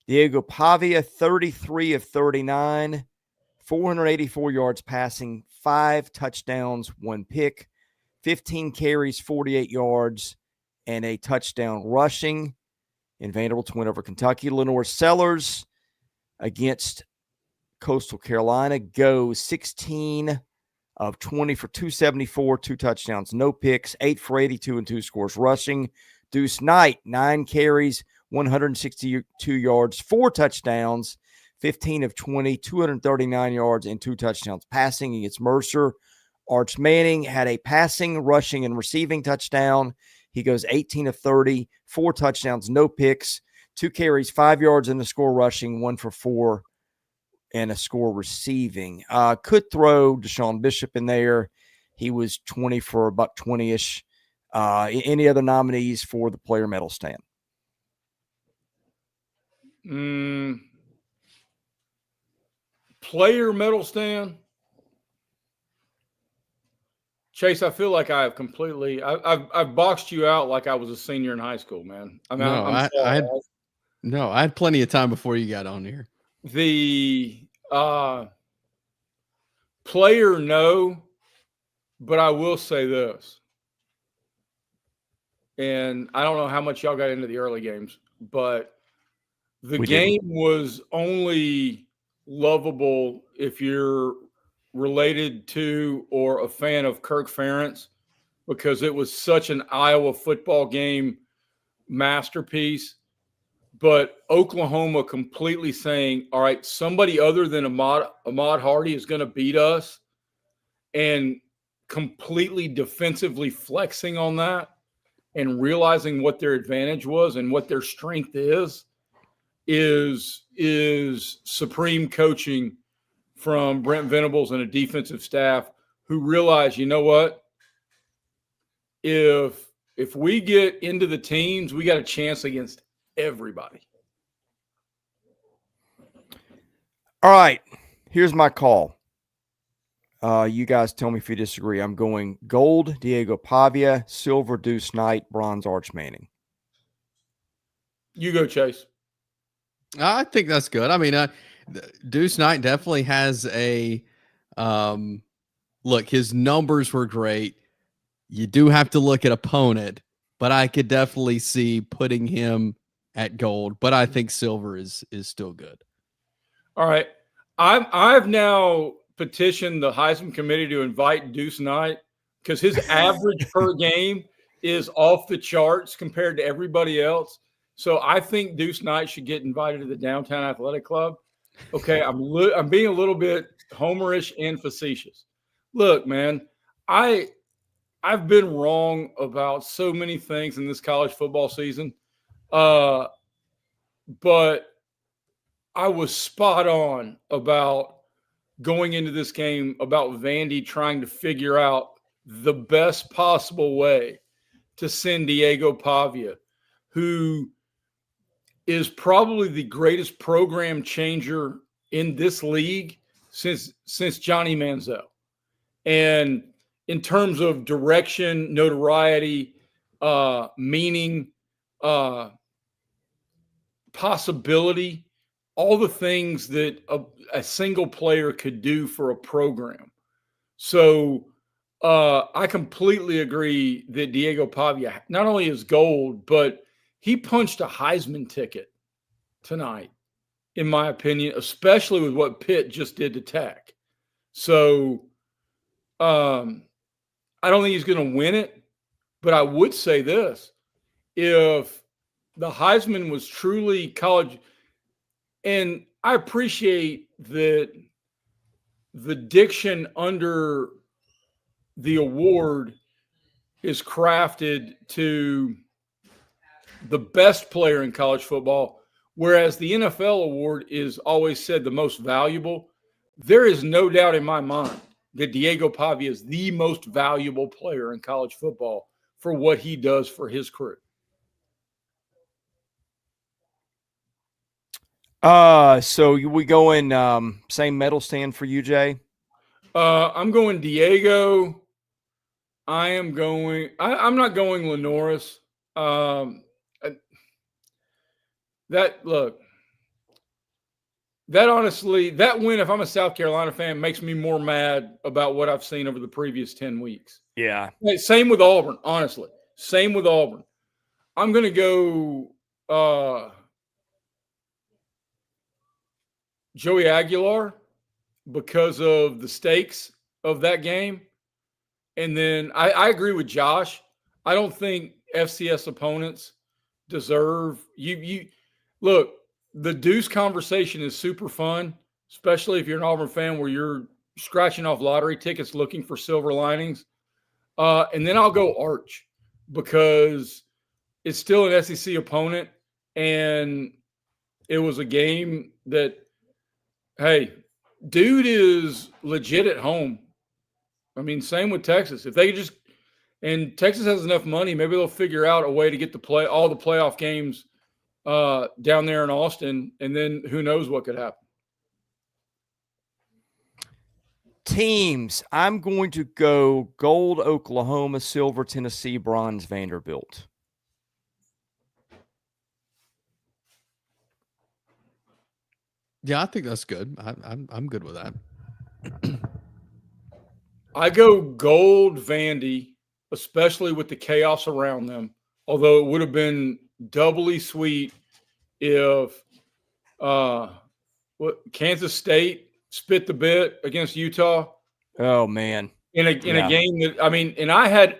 Diego Pavia, 33 of 39, 484 yards passing, 5 touchdowns, 1 pick, 15 carries, 48 yards, and a touchdown rushing in Vanderbilt's win over Kentucky. Lenore Sellers against Coastal Carolina goes 16 of 20 for 274, 2 touchdowns, no picks, 8 for 82 and 2 scores rushing. Deuce Knight, 9 carries, 162 yards, 4 touchdowns, 15 of 20, 239 yards, and 2 touchdowns passing against Mercer. Arch Manning had a passing, rushing, and receiving touchdown. He goes 18 of 30, 4 touchdowns, no picks, 2 carries, 5 yards, and a score rushing, 1 for 4, and a score receiving. Could throw Deshaun Bishop in there. He was 20 for about 20-ish. Any other nominees for the player medal stand? Player medal stand? Chase, I feel like I have completely I've boxed you out like I was a senior in high school, man. I had plenty of time before you got on here. The player, no, but I will say this. And I don't know how much y'all got into the early games, but the game was only lovable if you're related to or a fan of Kirk Ferentz, because it was such an Iowa football game masterpiece. But Oklahoma completely saying, all right, somebody other than Ahmad Hardy is going to beat us, and completely defensively flexing on that and realizing what their advantage was and what their strength is. is supreme coaching from Brent Venables and a defensive staff who realize, you know what? If we get into the teams, we got a chance against everybody. All right, here's my call. You guys tell me if you disagree. I'm going gold, Diego Pavia, silver, Deuce Knight, bronze, Arch Manning. You go, Chase. I think that's good. I mean, Deuce Knight definitely has a look. His numbers were great. You do have to look at opponent, but I could definitely see putting him at gold. But I think silver is still good. All right, I've now petitioned the Heisman Committee to invite Deuce Knight because his average per game is off the charts compared to everybody else. So I think Deuce Knight should get invited to the Downtown Athletic Club. Okay, I'm being a little bit homerish and facetious. Look, man, I've been wrong about so many things in this college football season, but I was spot on about going into this game about Vandy trying to figure out the best possible way to send Diego Pavia, who is probably the greatest program changer in this league since Johnny Manziel. And in terms of direction, notoriety, meaning, possibility, all the things that a single player could do for a program. So I completely agree that Diego Pavia not only is gold, but he punched a Heisman ticket tonight, in my opinion, especially with what Pitt just did to Tech. So I don't think he's going to win it, but I would say this. If the Heisman was truly college, and I appreciate that the diction under the award is crafted to the best player in college football, whereas the NFL award is always said the most valuable. There is no doubt in my mind that Diego Pavia is the most valuable player in college football for what he does for his crew. So we go in same medal stand for you, Jay? I'm going Diego. I'm not going Lenoris. That honestly, that win, if I'm a South Carolina fan, makes me more mad about what I've seen over the previous 10 weeks. Yeah. Same with Auburn, honestly. Same with Auburn. I'm going to go Joey Aguilar because of the stakes of that game. And then I agree with Josh. I don't think FCS opponents deserve you. Look, the Deuce conversation is super fun, especially if you're an Auburn fan where you're scratching off lottery tickets looking for silver linings. And then I'll go Arch because it's still an SEC opponent, and it was a game that, hey, dude is legit at home. I mean, same with Texas. If they just – and Texas has enough money, maybe they'll figure out a way to get all the playoff games down there in Austin, and then who knows what could happen. Teams, I'm going to go gold Oklahoma, silver Tennessee, bronze Vanderbilt. Yeah, I think that's good. I'm good with that. I go gold Vandy, especially with the chaos around them. Although it would have been doubly sweet if Kansas State spit the bit against Utah. Oh man. In a game that, I mean, and I had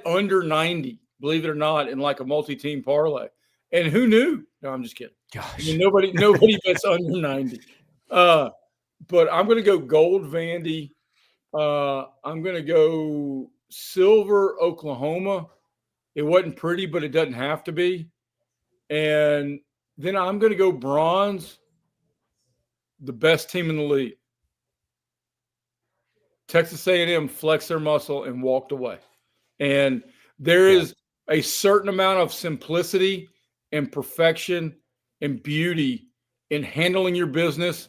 under 90, believe it or not, in like a multi-team parlay. And who knew? No, I'm just kidding. Gosh. I mean, nobody bets under 90. But I'm going to go gold Vandy. I'm going to go silver Oklahoma. It wasn't pretty, but it doesn't have to be. And then I'm going to go bronze, the best team in the league. Texas A&M flexed their muscle and walked away. And there is a certain amount of simplicity and perfection and beauty in handling your business,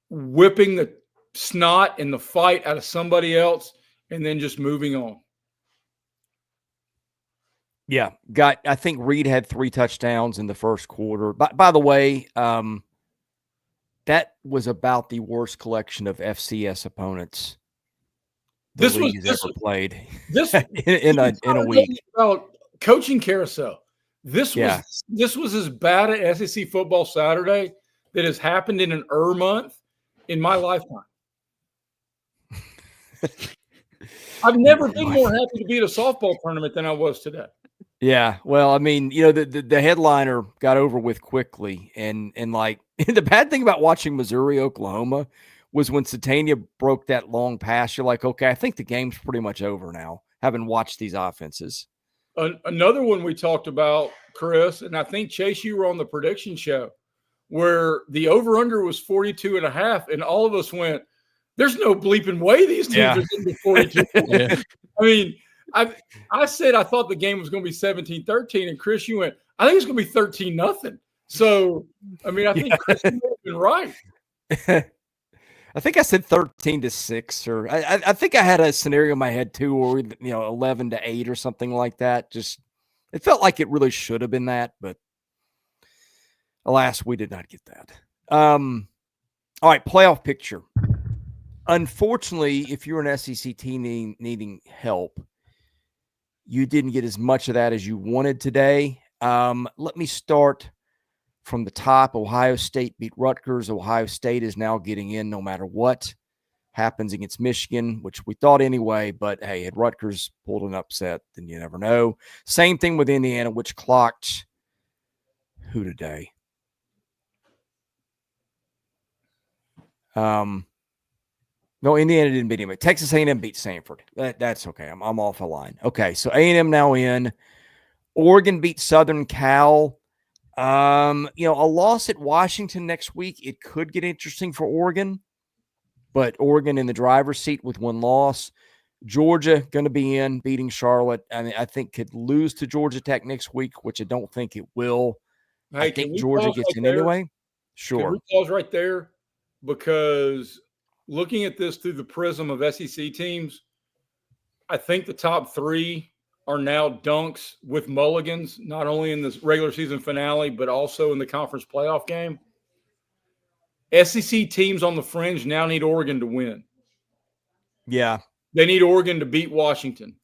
whipping the snot and the fight out of somebody else, and then just moving on. Yeah, I think Reed had 3 touchdowns in the first quarter. By the way, that was about the worst collection of FCS opponents the league has ever played. This in a week. About coaching carousel. This was as bad an SEC football Saturday that has happened in an month in my lifetime. I've never been more happy to be at a softball tournament than I was today. Yeah, well, I mean, the headliner got over with quickly, and like the bad thing about watching Missouri Oklahoma was when Satania broke that long pass. You're like, okay, I think the game's pretty much over now, having watched these offenses. Another one we talked about, Chris, and I think Chase, you were on the prediction show where the over/under was 42.5, and all of us went, "There's no bleeping way these teams are going to be 42." I mean. I said I thought the game was going to be 17-13, and Chris, you went, I think it's going to be 13-0. So, I mean, I think Chris may have been right. I think I said 13-6, or I think I had a scenario in my head too, or 11-8 or something like that. Just it felt like it really should have been that, but alas, we did not get that. All right, playoff picture. Unfortunately, if you're an SEC team needing help, you didn't get as much of that as you wanted today. Let me start from the top. Ohio State beat Rutgers. Ohio State is now getting in no matter what happens against Michigan, which we thought anyway. But, hey, had Rutgers pulled an upset, then you never know. Same thing with Indiana, which clocked who today? No, Indiana didn't beat him. Texas A&M beat Samford. That's okay. I'm off a line. Okay, so A&M now in. Oregon beat Southern Cal. A loss at Washington next week, it could get interesting for Oregon, but Oregon in the driver's seat with 1 loss. Georgia going to be in, beating Charlotte. I mean, I think could lose to Georgia Tech next week, which I don't think it will. Hey, I think Georgia gets in anyway. Sure. Can we pause right there? Because looking at this through the prism of SEC teams, I think the top 3 are now dunks with mulligans, not only in this regular season finale, but also in the conference playoff game. SEC teams on the fringe now need Oregon to win. Yeah. They need Oregon to beat Washington.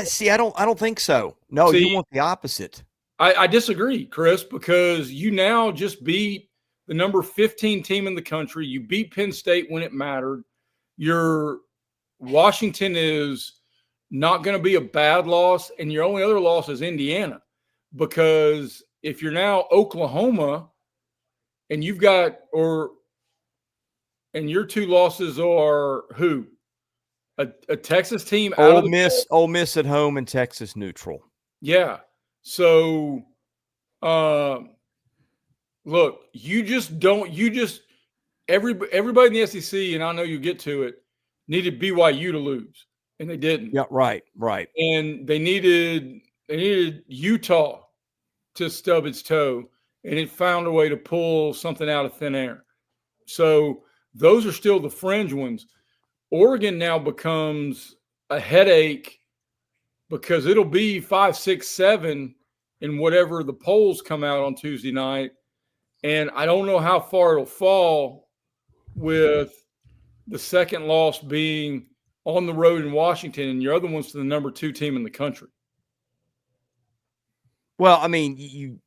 See, I don't think so. No, you want the opposite. I disagree, Chris, because you now just beat the number 15 team in the country. You beat Penn State when it mattered. Your Washington is not going to be a bad loss, and your only other loss is Indiana, because if you're now Oklahoma and you've got and your 2 losses are who? A Texas team out of Ole Miss at home and Texas neutral. Yeah. So look, everybody in the SEC, and I know you get to it, needed BYU to lose, and they didn't. Yeah, right. And they needed Utah to stub its toe, and it found a way to pull something out of thin air. So those are still the fringe ones. Oregon now becomes a headache because it'll be 5, 6, 7 in whatever the polls come out on Tuesday night. And I don't know how far it'll fall with the second loss being on the road in Washington and your other one's to the number 2 team in the country. Well, I mean,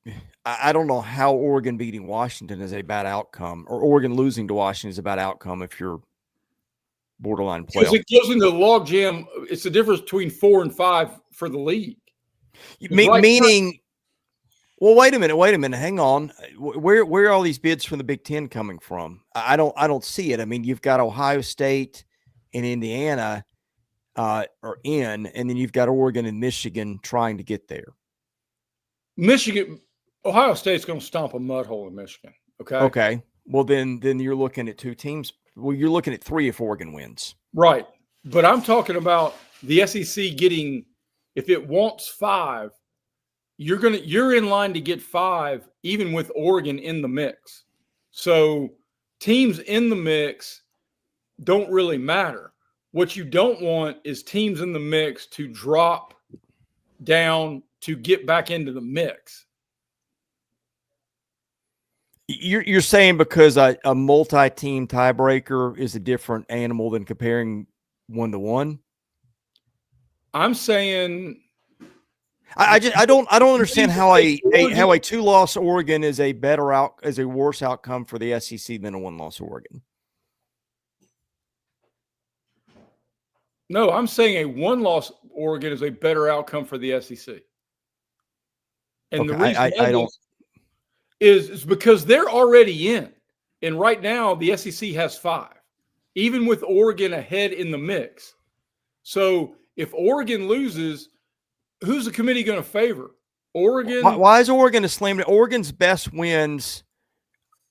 I don't know how Oregon beating Washington is a bad outcome, or Oregon losing to Washington is a bad outcome if you're borderline playoff. Because it goes into the logjam. It's the difference between 4 and 5 for the league. Meaning, well, wait a minute. Hang on. Where are all these bids from the Big Ten coming from? I don't see it. I mean, you've got Ohio State and Indiana are in, and then you've got Oregon and Michigan trying to get there. Michigan, Ohio State's going to stomp a mud hole in Michigan. Okay. Okay. Well, then you're looking at two teams. Well, you're looking at 3 if Oregon wins. Right. But I'm talking about the SEC getting, if it wants 5, you're in line to get 5, even with Oregon in the mix. So teams in the mix don't really matter. What you don't want is teams in the mix to drop down to get back into the mix. You're saying because a multi-team tiebreaker is a different animal than comparing 1-1? I'm saying I don't understand how a 2-loss Oregon is a worse outcome for the SEC than a 1-loss Oregon. No, I'm saying a 1-loss Oregon is a better outcome for the SEC. And the reason is because they're already in. And right now, the SEC has 5, even with Oregon ahead in the mix. So if Oregon loses, who's the committee going to favor? Oregon. Why is Oregon a slam dunk? Oregon's best wins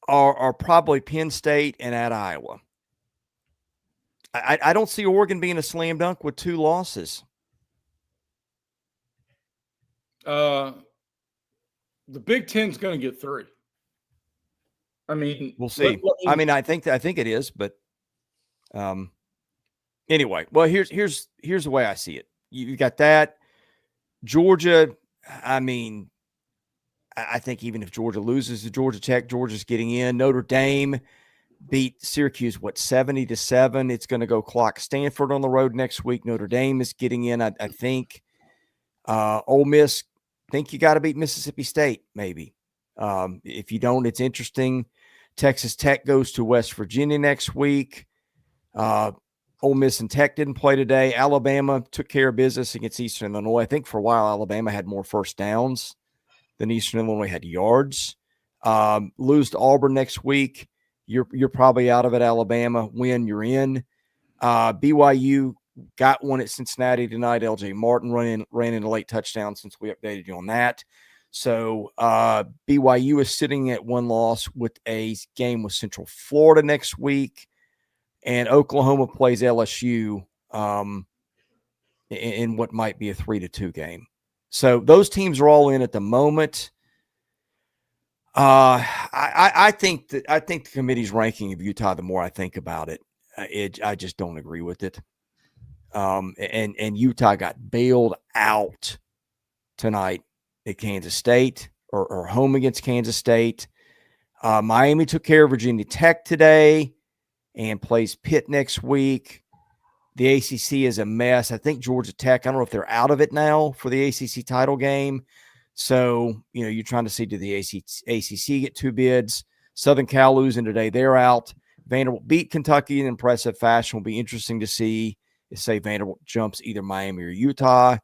are probably Penn State and at Iowa. I don't see Oregon being a slam dunk with 2 losses. The Big Ten's going to get 3. I mean, we'll see. I think it is, but anyway. Well, here's the way I see it. You got that. Georgia. I mean, I think even if Georgia loses to Georgia Tech, Georgia's getting in. Notre Dame beat Syracuse 70-7. It's going to go clock Stanford on the road next week. Notre Dame is getting in. I think. Ole Miss. Think you got to beat Mississippi State maybe. If you don't, it's interesting. Texas Tech goes to West Virginia next week. Ole Miss and Tech didn't play today. Alabama took care of business against Eastern Illinois. I think for a while Alabama had more first downs than Eastern Illinois had yards. Lose to Auburn next week. You're probably out of it, Alabama. Win, you're in. BYU got one at Cincinnati tonight. LJ Martin ran in a late touchdown since we updated you on that. So BYU is sitting at 1 loss with a game with Central Florida next week. And Oklahoma plays LSU in what might be a 3-2 game. So those teams are all in at the moment. I think the committee's ranking of Utah, the more I think about it, I just don't agree with it. And Utah got bailed out tonight at Kansas State or home against Kansas State. Miami took care of Virginia Tech today and plays Pitt next week. The ACC is a mess. I think Georgia Tech, I don't know if they're out of it now for the ACC title game. So, you're trying to see, do the ACC get 2 bids? Southern Cal losing today, they're out. Vanderbilt beat Kentucky in impressive fashion. Will be interesting to see if, say, Vanderbilt jumps either Miami or Utah.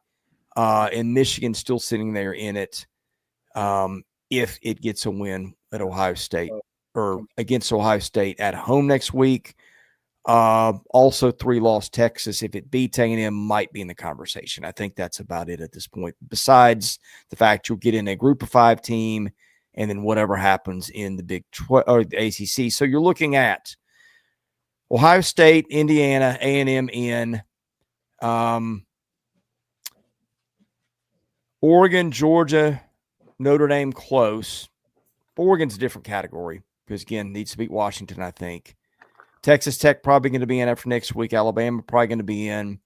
And Michigan still sitting there in it if it gets a win at Ohio State or against Ohio State at home next week. Also 3-loss Texas. If it beats A&M, might be in the conversation. I think that's about it at this point. Besides the fact you'll get in a group of 5 team and then whatever happens in the Big 12 or the ACC. So you're looking at Ohio State, Indiana, A&M in, Oregon, Georgia, Notre Dame close. Oregon's a different category because, again, needs to beat Washington, I think. Texas Tech probably going to be in after next week. Alabama probably going to be in.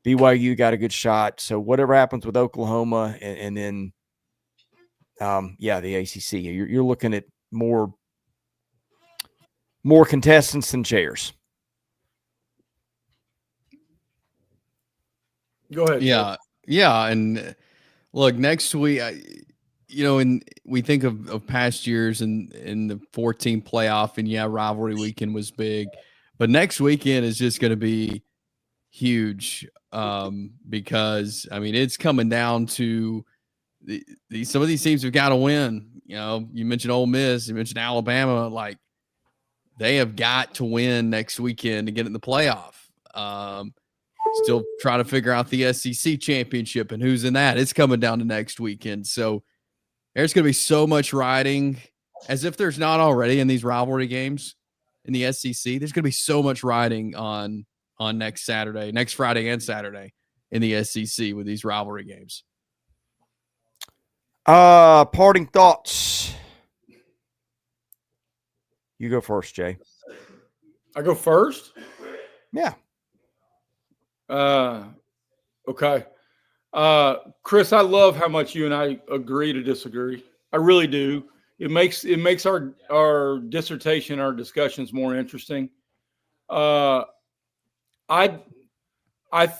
BYU got a good shot. So whatever happens with Oklahoma and then, the ACC, you're looking at more contestants than chairs. Go ahead. Yeah. And look, next week, and we think of past years and the 14 playoff and rivalry weekend was big, but next weekend is just going to be huge because it's coming down to some of these teams have got to win. You mentioned Ole Miss, you mentioned Alabama, like they have got to win next weekend to get in the playoff. Still trying to figure out the SEC championship and who's in that. It's coming down to next weekend. So There's going to be so much riding, as if there's not already in these rivalry games in the SEC. There's going to be so much riding on next Friday and Saturday in the SEC with these rivalry games. Parting thoughts. You go first, Jay. I go first? Yeah. Okay. Chris, I love how much you and I agree to disagree. I really do. It makes our dissertation, our discussions more interesting. I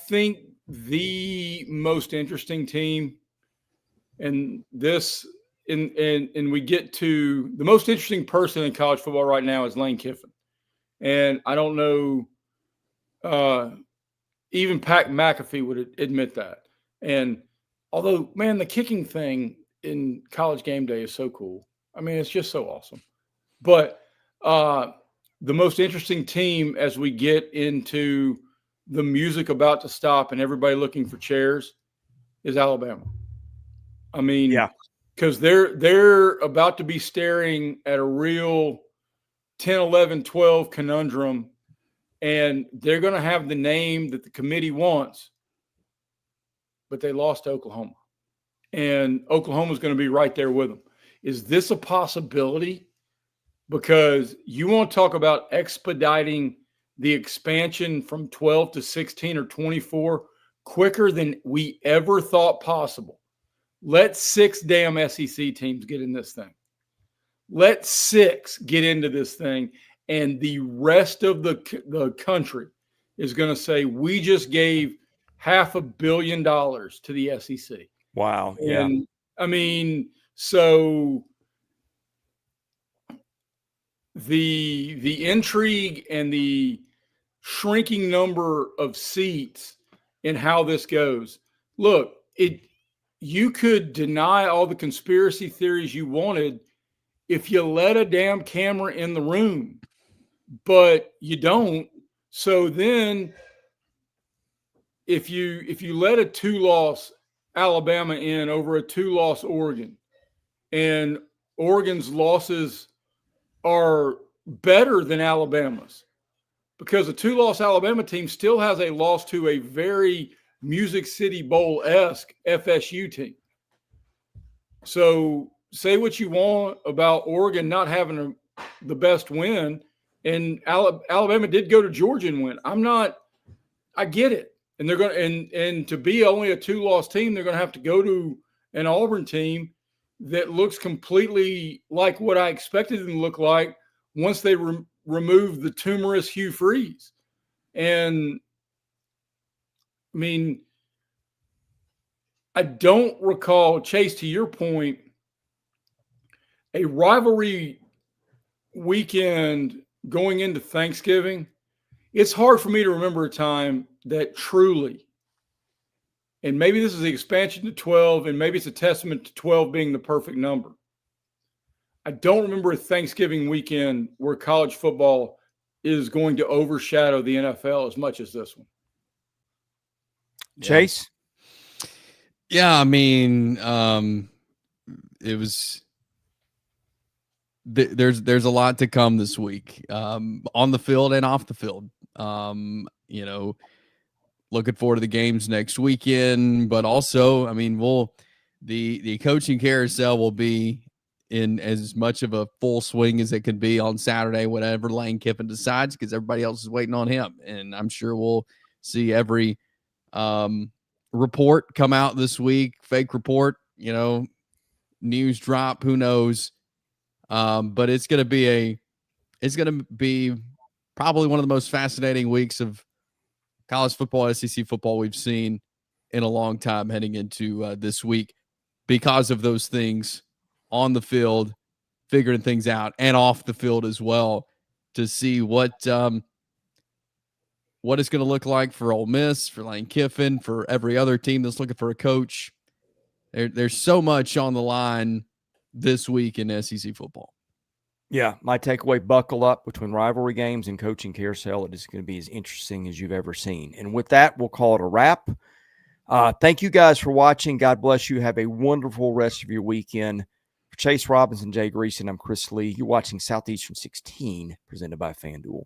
think the most interesting team, and we get to the most interesting person in college football right now is Lane Kiffin. And I don't know, even Pat McAfee would admit that. And although, man, the kicking thing in College Game Day is so cool. I mean, it's just so awesome. But the most interesting team as we get into the music about to stop and everybody looking for chairs is Alabama. I mean, yeah, because they're about to be staring at a real 10, 11, 12 conundrum, and they're going to have the name that the committee wants, but they lost to Oklahoma. And Oklahoma's going to be right there with them. Is this a possibility? Because you want to talk about expediting the expansion from 12 to 16 or 24 quicker than we ever thought possible. Let 6 damn SEC teams get in this thing. Let 6 get into this thing, and the rest of the country is going to say, we just gave $500 million to the SEC. Wow. And, yeah. I mean, so the intrigue and the shrinking number of seats and how this goes. Look, you could deny all the conspiracy theories you wanted if you let a damn camera in the room, but you don't. So then if you let a 2-loss Alabama in over a 2-loss Oregon, and Oregon's losses are better than Alabama's, because a 2-loss Alabama team still has a loss to a very Music City Bowl-esque FSU team. So say what you want about Oregon not having the best win, and Alabama did go to Georgia and win. I get it. And they're going and to be only a 2-loss team, they're going to have to go to an Auburn team that looks completely like what I expected them to look like once they remove the tumorous Hugh Freeze. And I mean, I don't recall, Chase, to your point, a rivalry weekend going into Thanksgiving. It's hard for me to remember a time that truly, and maybe this is the expansion to 12, and maybe it's a testament to 12 being the perfect number. I don't remember a Thanksgiving weekend where college football is going to overshadow the NFL as much as this one. Chase? Yeah, I mean, it was there's a lot to come this week, on the field and off the field. Looking forward to the games next weekend, but also, I mean, the coaching carousel will be in as much of a full swing as it could be on Saturday, whatever Lane Kiffin decides, because everybody else is waiting on him. And I'm sure we'll see every report come out this week, fake report, news drop, who knows. But it's going to be probably one of the most fascinating weeks of college football, SEC football we've seen in a long time heading into this week, because of those things on the field, figuring things out, and off the field as well, to see what it's going to look like for Ole Miss, for Lane Kiffin, for every other team that's looking for a coach. There's so much on the line this week in SEC football. Yeah, my takeaway, buckle up between rivalry games and coaching carousel. It is going to be as interesting as you've ever seen. And with that, we'll call it a wrap. Thank you guys for watching. God bless you. Have a wonderful rest of your weekend. For Chase Robinson, Jay Greeson, I'm Chris Lee. You're watching Southeastern 16, presented by FanDuel.